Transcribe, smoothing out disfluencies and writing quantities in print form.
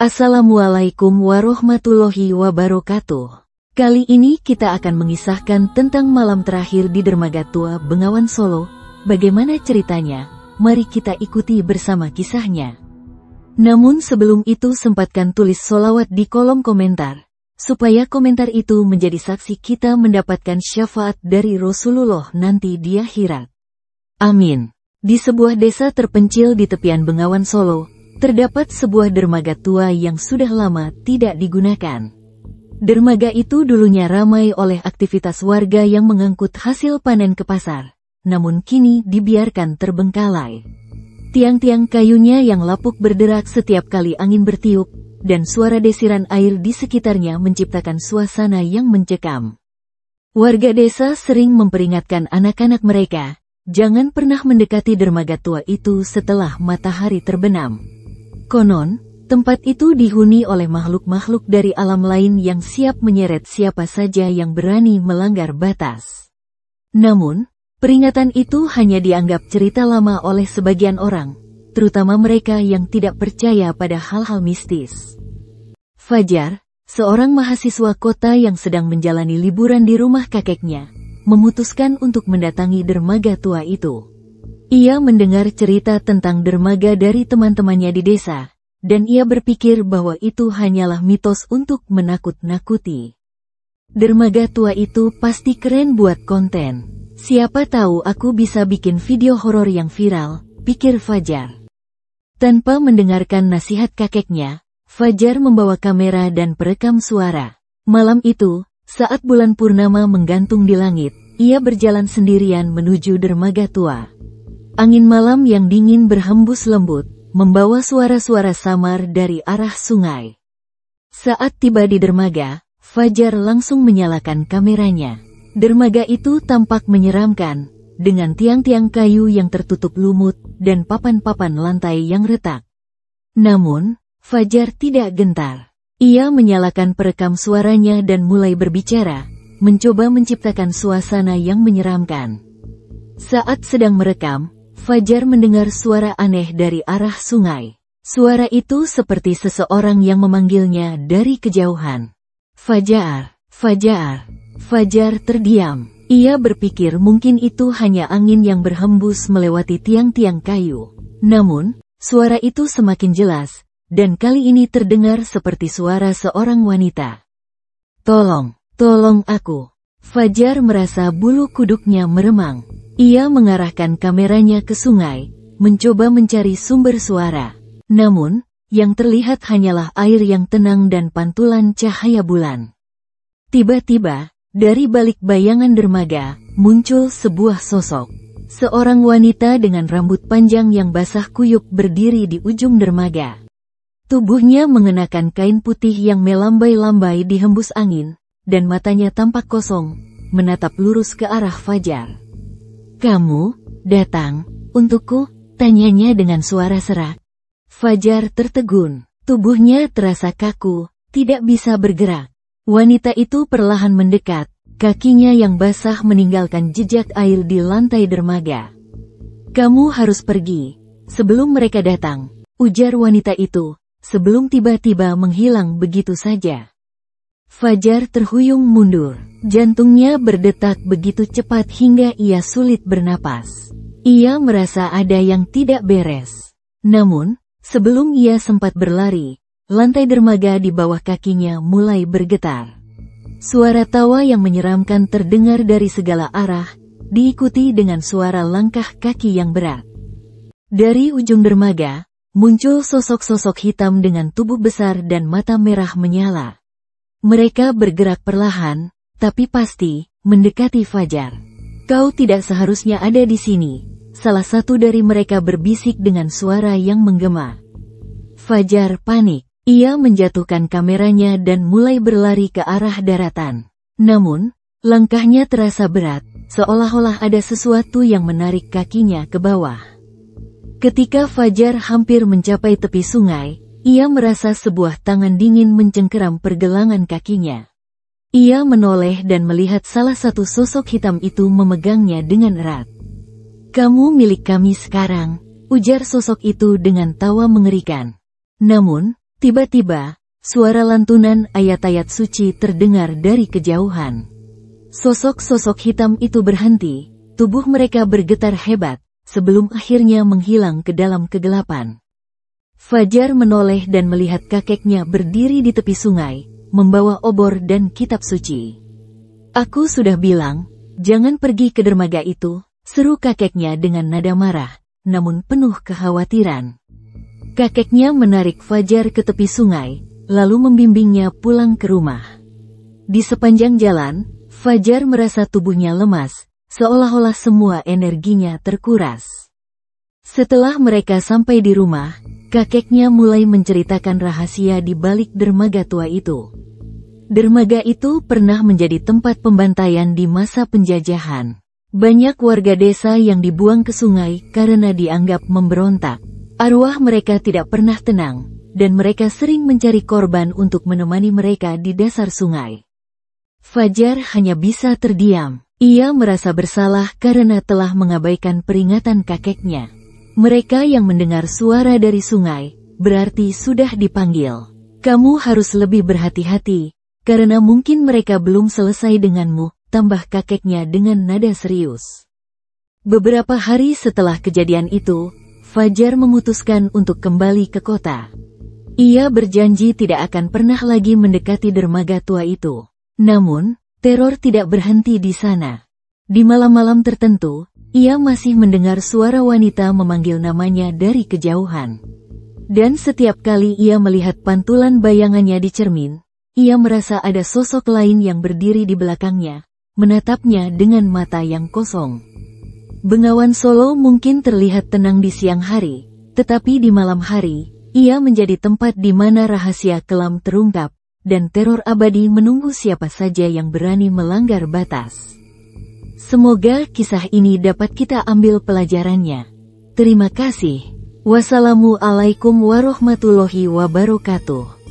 Assalamualaikum warahmatullahi wabarakatuh. Kali ini kita akan mengisahkan tentang malam terakhir di Dermaga Tua Bengawan Solo. Bagaimana ceritanya? Mari kita ikuti bersama kisahnya. Namun sebelum itu sempatkan tulis sholawat di kolom komentar, supaya komentar itu menjadi saksi kita mendapatkan syafaat dari Rasulullah nanti di akhirat. Amin. Di sebuah desa terpencil di tepian Bengawan Solo, terdapat sebuah dermaga tua yang sudah lama tidak digunakan. Dermaga itu dulunya ramai oleh aktivitas warga yang mengangkut hasil panen ke pasar, namun kini dibiarkan terbengkalai. Tiang-tiang kayunya yang lapuk berderak setiap kali angin bertiup, dan suara desiran air di sekitarnya menciptakan suasana yang mencekam. Warga desa sering memperingatkan anak-anak mereka, jangan pernah mendekati dermaga tua itu setelah matahari terbenam. Konon, tempat itu dihuni oleh makhluk-makhluk dari alam lain yang siap menyeret siapa saja yang berani melanggar batas. Namun, peringatan itu hanya dianggap cerita lama oleh sebagian orang, terutama mereka yang tidak percaya pada hal-hal mistis. Fajar, seorang mahasiswa kota yang sedang menjalani liburan di rumah kakeknya, memutuskan untuk mendatangi dermaga tua itu. Ia mendengar cerita tentang dermaga dari teman-temannya di desa, dan ia berpikir bahwa itu hanyalah mitos untuk menakut-nakuti. Dermaga tua itu pasti keren buat konten. Siapa tahu aku bisa bikin video horor yang viral, pikir Fajar. Tanpa mendengarkan nasihat kakeknya, Fajar membawa kamera dan perekam suara. Malam itu, saat bulan purnama menggantung di langit, ia berjalan sendirian menuju dermaga tua. Angin malam yang dingin berhembus lembut, membawa suara-suara samar dari arah sungai. Saat tiba di dermaga, Fajar langsung menyalakan kameranya. Dermaga itu tampak menyeramkan, dengan tiang-tiang kayu yang tertutup lumut dan papan-papan lantai yang retak. Namun, Fajar tidak gentar. Ia menyalakan perekam suaranya dan mulai berbicara, mencoba menciptakan suasana yang menyeramkan. Saat sedang merekam, Fajar mendengar suara aneh dari arah sungai. Suara itu seperti seseorang yang memanggilnya dari kejauhan. Fajar, Fajar. Fajar terdiam. Ia berpikir mungkin itu hanya angin yang berhembus melewati tiang-tiang kayu. Namun, suara itu semakin jelas, dan kali ini terdengar seperti suara seorang wanita. Tolong, tolong aku. Fajar merasa bulu kuduknya meremang. Ia mengarahkan kameranya ke sungai, mencoba mencari sumber suara. Namun, yang terlihat hanyalah air yang tenang dan pantulan cahaya bulan. Tiba-tiba, dari balik bayangan dermaga, muncul sebuah sosok. Seorang wanita dengan rambut panjang yang basah kuyup berdiri di ujung dermaga. Tubuhnya mengenakan kain putih yang melambai-lambai dihembus angin, dan matanya tampak kosong, menatap lurus ke arah Fajar. Kamu datang untukku? Tanyanya dengan suara serak. Fajar tertegun. Tubuhnya terasa kaku, tidak bisa bergerak. Wanita itu perlahan mendekat, kakinya yang basah meninggalkan jejak air di lantai dermaga. Kamu harus pergi sebelum mereka datang, ujar wanita itu, sebelum tiba-tiba menghilang begitu saja. Fajar terhuyung mundur. Jantungnya berdetak begitu cepat hingga ia sulit bernapas. Ia merasa ada yang tidak beres. Namun, sebelum ia sempat berlari, lantai dermaga di bawah kakinya mulai bergetar. Suara tawa yang menyeramkan terdengar dari segala arah, diikuti dengan suara langkah kaki yang berat. Dari ujung dermaga, muncul sosok-sosok hitam dengan tubuh besar dan mata merah menyala. Mereka bergerak perlahan, tapi pasti, mendekati Fajar. Kau tidak seharusnya ada di sini, salah satu dari mereka berbisik dengan suara yang menggema. Fajar panik. Ia menjatuhkan kameranya dan mulai berlari ke arah daratan. Namun, langkahnya terasa berat, seolah-olah ada sesuatu yang menarik kakinya ke bawah. Ketika Fajar hampir mencapai tepi sungai, ia merasa sebuah tangan dingin mencengkeram pergelangan kakinya. Ia menoleh dan melihat salah satu sosok hitam itu memegangnya dengan erat. Kamu milik kami sekarang, ujar sosok itu dengan tawa mengerikan. Namun, Tiba-tiba, suara lantunan ayat-ayat suci terdengar dari kejauhan. Sosok-sosok hitam itu berhenti, tubuh mereka bergetar hebat, sebelum akhirnya menghilang ke dalam kegelapan. Fajar menoleh dan melihat kakeknya berdiri di tepi sungai, membawa obor dan kitab suci. "Aku sudah bilang, jangan pergi ke dermaga itu," seru kakeknya dengan nada marah, namun penuh kekhawatiran. Kakeknya menarik Fajar ke tepi sungai, lalu membimbingnya pulang ke rumah. Di sepanjang jalan, Fajar merasa tubuhnya lemas, seolah-olah semua energinya terkuras. Setelah mereka sampai di rumah, kakeknya mulai menceritakan rahasia di balik dermaga tua itu. Dermaga itu pernah menjadi tempat pembantaian di masa penjajahan. Banyak warga desa yang dibuang ke sungai karena dianggap memberontak. Arwah mereka tidak pernah tenang, dan mereka sering mencari korban untuk menemani mereka di dasar sungai. Fajar hanya bisa terdiam. Ia merasa bersalah karena telah mengabaikan peringatan kakeknya. Mereka yang mendengar suara dari sungai, berarti sudah dipanggil. "Kamu harus lebih berhati-hati, karena mungkin mereka belum selesai denganmu," tambah kakeknya dengan nada serius. Beberapa hari setelah kejadian itu, Fajar memutuskan untuk kembali ke kota. Ia berjanji tidak akan pernah lagi mendekati dermaga tua itu. Namun, teror tidak berhenti di sana. Di malam-malam tertentu, ia masih mendengar suara wanita memanggil namanya dari kejauhan. Dan setiap kali ia melihat pantulan bayangannya di cermin, ia merasa ada sosok lain yang berdiri di belakangnya, menatapnya dengan mata yang kosong. Bengawan Solo mungkin terlihat tenang di siang hari, tetapi di malam hari, ia menjadi tempat di mana rahasia kelam terungkap, dan teror abadi menunggu siapa saja yang berani melanggar batas. Semoga kisah ini dapat kita ambil pelajarannya. Terima kasih. Wassalamualaikum warahmatullahi wabarakatuh.